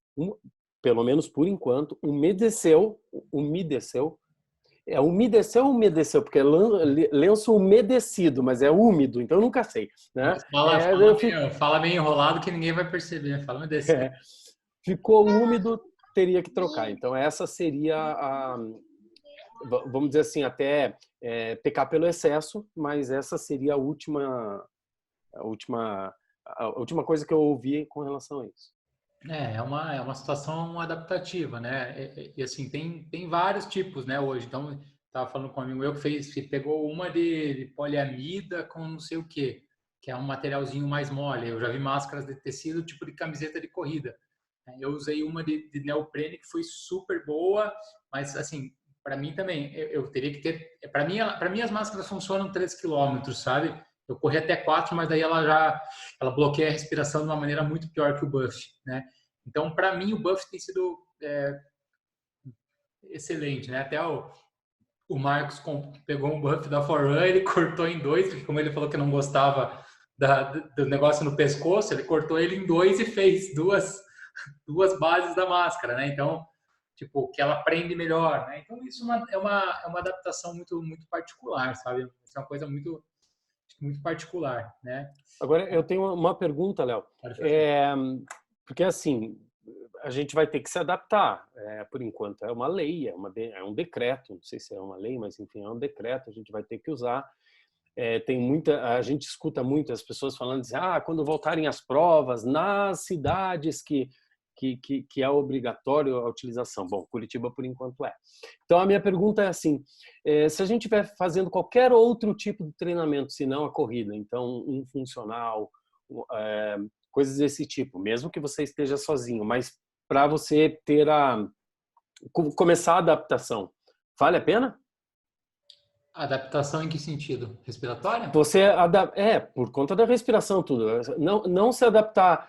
pelo menos por enquanto, umedeceu, umedeceu ou umedeceu? Porque é lenço umedecido, mas é úmido, então eu nunca sei, né?
Fala meio enrolado que ninguém vai perceber, fala umedeceu.
Ficou úmido, teria que trocar. Então essa seria vamos dizer assim, até pecar pelo excesso, mas essa seria a última coisa que eu ouvi com relação a isso.
É uma situação adaptativa, né? E assim, tem vários tipos, né, hoje. Então, estava falando com um amigo meu que pegou uma de poliamida com não sei o quê, que é um materialzinho mais mole. Eu já vi máscaras de tecido tipo de camiseta de corrida. Eu usei uma de neoprene que foi super boa, mas assim, para mim também, eu teria que ter... Para mim as máscaras funcionam 3 quilômetros, sabe? Eu corri até 4, mas daí ela bloqueia a respiração de uma maneira muito pior que o Buff, né? Então, para mim, o Buff tem sido excelente, né? Até o Marcos pegou um Buff da Forrun, ele cortou em 2, porque como ele falou que não gostava do negócio no pescoço, ele cortou ele em 2 e fez duas bases da máscara, né? Então, tipo, que ela aprende melhor, né? Então, isso é uma adaptação muito, muito particular, sabe? Isso é uma coisa muito, muito particular, né?
Agora, eu tenho uma pergunta, Léo. Porque, assim, a gente vai ter que se adaptar, por enquanto. É uma lei, é um decreto, não sei se é uma lei, mas, enfim, é um decreto, a gente vai ter que usar. A gente escuta muito as pessoas falando assim, quando voltarem as provas, nas cidades que é obrigatório a utilização. Bom, Curitiba, por enquanto, é. Então, a minha pergunta é assim, se a gente estiver fazendo qualquer outro tipo de treinamento, se não a corrida, então um funcional, coisas desse tipo, mesmo que você esteja sozinho, mas para você começar a adaptação, vale a pena?
Adaptação em que sentido? Respiratória?
Por conta da respiração, tudo. Não se adaptar,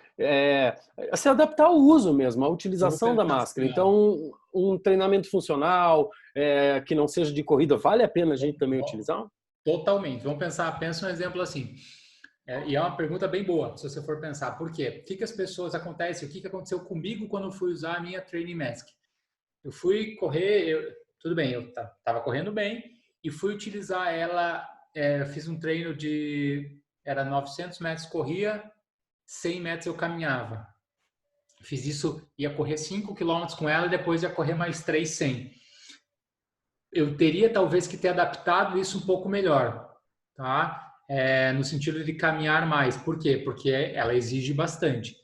se adaptar ao uso mesmo, à utilização da máscara. Então, um treinamento funcional, que não seja de corrida, vale a pena a gente também utilizar?
Totalmente. Pensa um exemplo assim. E é uma pergunta bem boa, se você for pensar. Por quê? O que as pessoas acontecem? O que aconteceu comigo quando eu fui usar a minha training mask? Eu fui correr, tudo bem, eu estava correndo bem e fui utilizar ela. Fiz um treino era 900 metros corria, 100 metros eu caminhava. Fiz isso, ia correr 5 quilômetros com ela e depois ia correr mais 3, 100. Eu teria talvez que ter adaptado isso um pouco melhor, tá? No sentido de caminhar mais. Por quê? Porque ela exige bastante.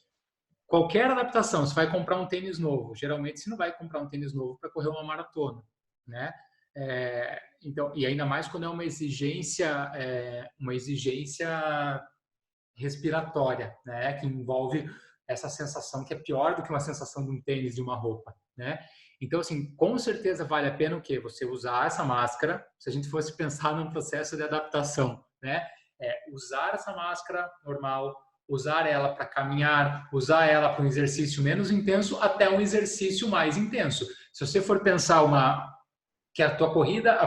Qualquer adaptação, você vai comprar um tênis novo. Geralmente, você não vai comprar um tênis novo para correr uma maratona, né? Então, e ainda mais quando é uma exigência respiratória, né? Que envolve essa sensação que é pior do que uma sensação de um tênis, de uma roupa, né? Então, assim, com certeza vale a pena o quê? Você usar essa máscara, se a gente fosse pensar num processo de adaptação, né? Usar essa máscara normal, usar ela para caminhar, usar ela para um exercício menos intenso até um exercício mais intenso. Se você for pensar que a corrida,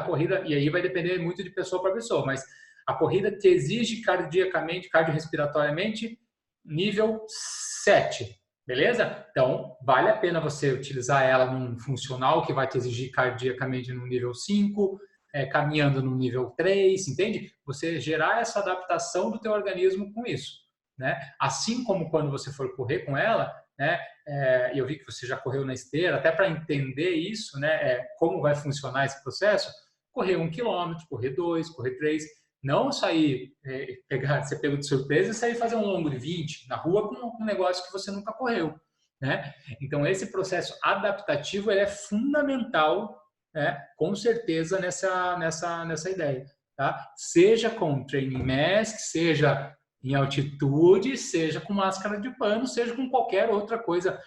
e aí vai depender muito de pessoa para pessoa, mas a corrida te exige cardiorrespiratoriamente nível 7. Beleza? Então, vale a pena você utilizar ela num funcional que vai te exigir cardíacamente no nível 5, caminhando no nível 3, entende? Você gerar essa adaptação do teu organismo com isso, né? Assim como quando você for correr com ela, né? Eu vi que você já correu na esteira, até para entender isso, né? Como vai funcionar esse processo, correr 1 quilômetro, correr 2, correr 3, não sair, ser pego de surpresa e sair fazer um longo de 20 na rua com um negócio que você nunca correu, né? Então, esse processo adaptativo ele é fundamental, né? Com certeza nessa ideia, tá? Seja com training mask, seja em altitude, seja com máscara de pano, seja com qualquer outra coisa.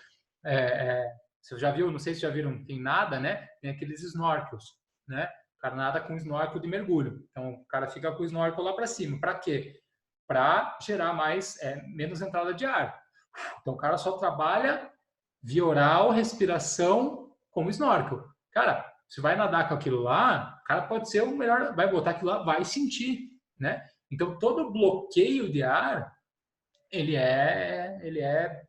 Você já viu, não sei se já viram, tem nada, né? Tem aqueles snorkels, né? O cara nada com snorkel de mergulho. Então, o cara fica com o snorkel lá para cima. Para quê? Para gerar menos entrada de ar. Então, o cara só trabalha via oral, respiração com o snorkel. Cara, você vai nadar com aquilo lá, o cara pode ser o melhor, vai botar aquilo lá, vai sentir, né? Então, todo bloqueio de ar, ele é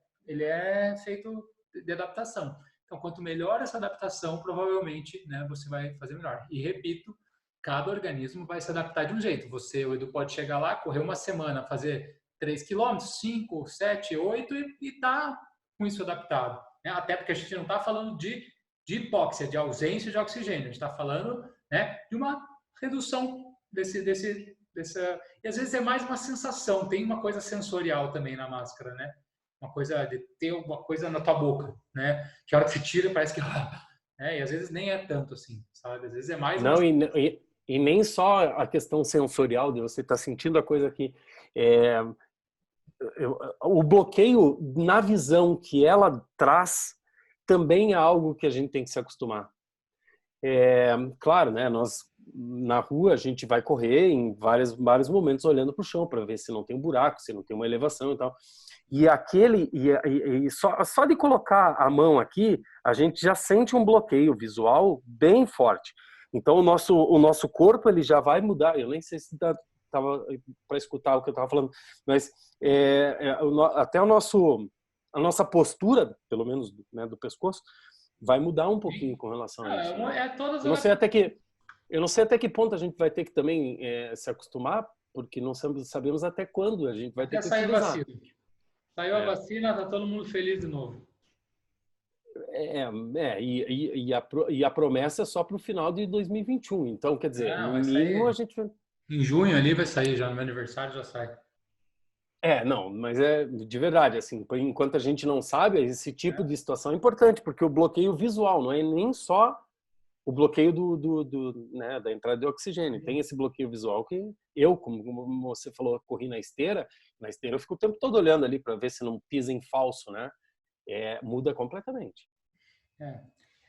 feito de adaptação. Então, quanto melhor essa adaptação, provavelmente, né, você vai fazer melhor. E repito, cada organismo vai se adaptar de um jeito. O Edu pode chegar lá, correr uma semana, fazer 3 quilômetros, 5, 7, 8 e tá com isso adaptado, né? Até porque a gente não está falando de hipóxia, de ausência de oxigênio. A gente está falando, né, de uma redução dessa... E às vezes é mais uma sensação, tem uma coisa sensorial também na máscara, né? Uma coisa de ter uma coisa na tua boca, né? Que a hora que você tira parece que... E às vezes nem é tanto assim, sabe? Às vezes é mais...
Não, e nem só a questão sensorial de você estar sentindo a coisa que... o bloqueio na visão que ela traz também é algo que a gente tem que se acostumar. Claro, né? Nós na rua a gente vai correr em vários momentos olhando para o chão para ver se não tem um buraco, se não tem uma elevação e tal. E só de colocar a mão aqui, a gente já sente um bloqueio visual bem forte. Então o nosso corpo ele já vai mudar. Eu nem sei se estava para escutar o que eu estava falando, mas até a nossa postura, pelo menos, né, do pescoço, vai mudar um pouquinho com relação a isso. Né? Eu não sei até que ponto a gente vai ter que também se acostumar, porque não sabemos até quando a gente vai ter que utilizar.
Saiu a vacina, tá todo mundo feliz de novo.
E a promessa é só para o final de 2021. Então, quer dizer, no mínimo a gente vai...
Em junho ali vai sair já, no meu aniversário já sai.
Não, mas é de verdade, assim, enquanto a gente não sabe, esse tipo de situação é importante, porque o bloqueio visual não é nem só o bloqueio né, da entrada de oxigênio. Tem esse bloqueio visual que eu, como você falou, corri na esteira eu fico o tempo todo olhando ali para ver se não pisa em falso, né? Muda completamente.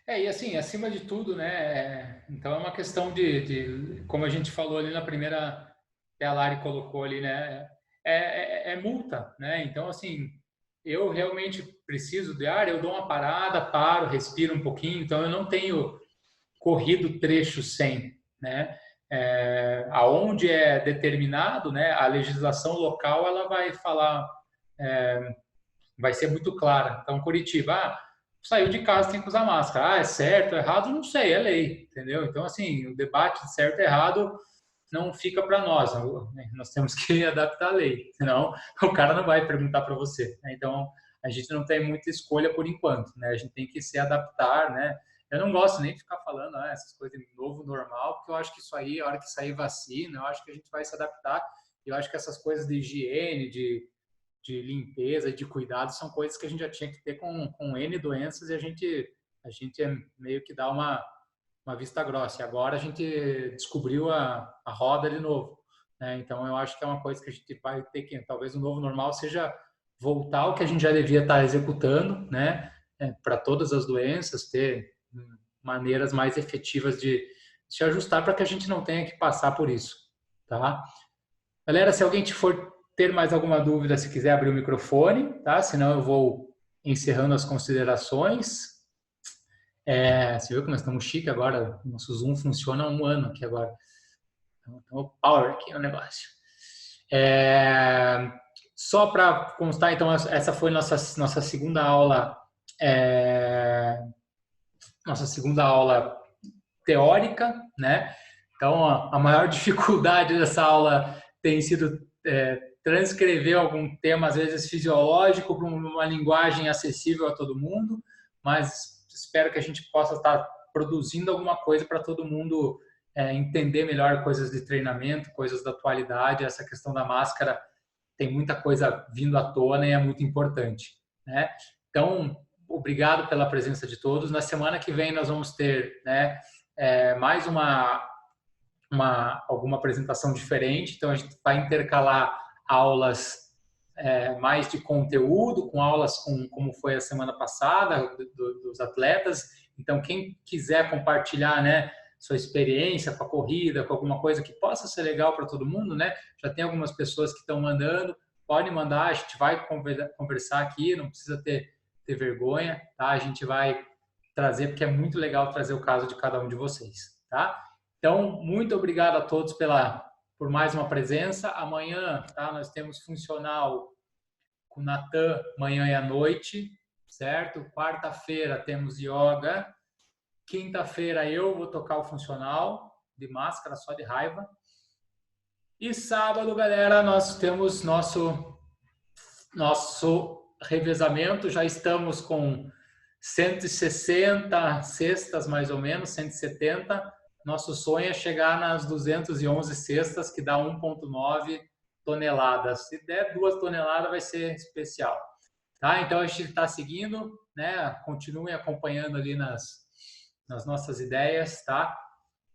E assim, acima de tudo, né? Então é uma questão de como a gente falou ali na primeira, que a Lari colocou ali, né? Multa, né? Então, assim, eu realmente preciso de ar, eu dou uma parada, paro, respiro um pouquinho, então eu não tenho corrido trecho sem, né? Aonde é determinado, né? A legislação local, ela vai falar, vai ser muito clara. Então, Curitiba, saiu de casa, tem que usar máscara. É certo, errado? Não sei, é lei, entendeu? Então, assim, o debate de certo e errado não fica para nós. Nós temos que adaptar a lei, senão o cara não vai perguntar para você. Né? Então, a gente não tem muita escolha por enquanto, né? A gente tem que se adaptar, né? Eu não gosto nem de ficar falando essas coisas de novo normal, porque eu acho que isso aí, a hora que sair vacina, eu acho que a gente vai se adaptar. Eu acho que essas coisas de higiene, de limpeza, de cuidado, são coisas que a gente já tinha que ter com N doenças e a gente meio que dá uma vista grossa. E agora a gente descobriu a roda de novo. Né? Então, eu acho que é uma coisa que a gente vai ter que, talvez o novo normal seja voltar ao que a gente já devia estar executando, né? Para todas as doenças, ter maneiras mais efetivas de se ajustar para que a gente não tenha que passar por isso. Tá? Galera, se alguém for ter mais alguma dúvida, se quiser abrir o microfone, tá? Senão eu vou encerrando as considerações. Você viu que nós estamos chique agora, nosso Zoom funciona há 1 ano aqui agora. Então, o power aqui no negócio. Só para constar, então, essa foi nossa segunda aula, nossa segunda aula teórica, né? Então, a maior dificuldade dessa aula tem sido transcrever algum tema, às vezes fisiológico, para uma linguagem acessível a todo mundo, mas espero que a gente possa estar produzindo alguma coisa para todo mundo entender melhor coisas de treinamento, coisas da atualidade. Essa questão da máscara tem muita coisa vindo à tona e é muito importante, né? Então, obrigado pela presença de todos. Na semana que vem nós vamos ter, né, mais alguma apresentação diferente. Então, a gente vai intercalar aulas mais de conteúdo, com aulas como foi a semana passada, dos atletas. Então, quem quiser compartilhar, né, sua experiência com a corrida, com alguma coisa que possa ser legal para todo mundo, né? Já tem algumas pessoas que estão mandando, pode mandar, a gente vai conversar aqui, não precisa ter vergonha, tá? A gente vai trazer, porque é muito legal trazer o caso de cada um de vocês, tá? Então, muito obrigado a todos por mais uma presença. Amanhã, tá, nós temos funcional com o Natan, manhã e à noite, certo? Quarta-feira temos yoga. Quinta-feira eu vou tocar o funcional de máscara, só de raiva. E sábado, galera, nós temos nosso revezamento. Já estamos com 160 cestas, mais ou menos, 170. Nosso sonho é chegar nas 211 cestas, que dá 1,9 toneladas. Se der 2 toneladas, vai ser especial. Tá? Então, a gente está seguindo, né? Continuem acompanhando ali nas nossas ideias, tá?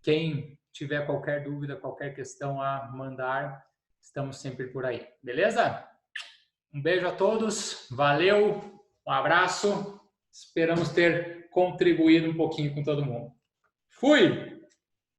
Quem tiver qualquer dúvida, qualquer questão a mandar, estamos sempre por aí. Beleza? Um beijo a todos. Valeu. Um abraço. Esperamos ter contribuído um pouquinho com todo mundo. Fui!